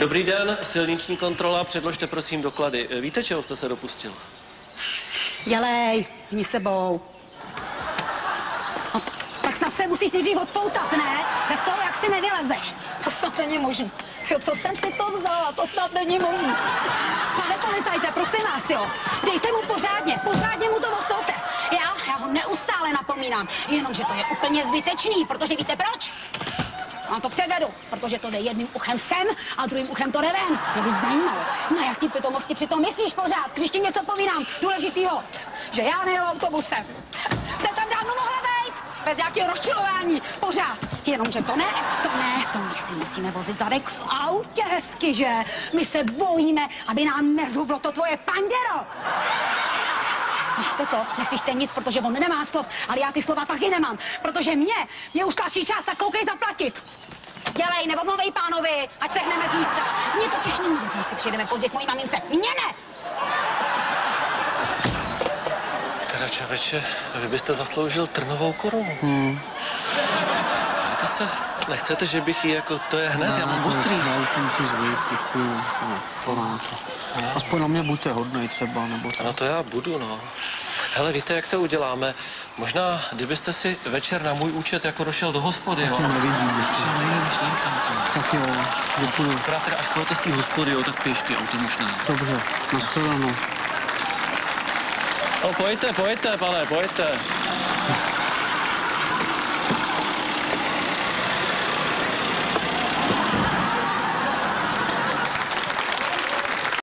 Dobrý den, silniční kontrola, předložte prosím doklady. Víte, čeho jste se dopustil? Dělej, hni sebou. No, tak snad se musíš nejdřív odpoutat, ne? Bez toho, jak si nevylezeš. To snad není možný. Jo, co jsem si to vzala, to snad není možný. Pane policajte, prosím vás, jo, dejte mu pořádně mu to osoulte. Já ho neustále napomínám, jenomže to je úplně zbytečný, protože víte proč? Vám to předvedu, protože to jde jedním uchem sem a druhým uchem to jde ven. Mě by zajímalo, na jak ty pitomosti přitom myslíš pořád, když ti něco povídám důležitýho, že já nejel autobusem. Jste tam dávno mohla být, bez nějakého rozčilování, pořád. Jenomže to my si musíme vozit zadek v autě hezky, že? My se bojíme, aby nám nezhublo to tvoje panděro. Slyšte to? Neslyšte nic, protože on nemá slov, ale já ty slova taky nemám, protože mě už tlačí čas, tak koukej zaplatit. Dělej, neodmluvej pánovi, ať se hneme z místa. Mně totiž není, my si přijedeme pozdě k mojí mamince. Mně ne! Teda člověče, vy byste zasloužil trnovou korunu. Máte se, nechcete, že bych ji jako, to je hned, já mám ostrý. Já už jsem si zvyk, děkuju. Aspoň na mě buďte hodnej třeba, nebo to. No to já budu, no. Hele, víte, jak to uděláme? Možná, kdybyste si večer na můj účet jako došel do hospody, jo? Tě nevidí, děkuju. Tak jo, děkuju. Akorát teda až půjdete z té hospody, jo, tak pěšky, autem už ne. Dobře, nashledanou. No pojďte, pane, pojďte.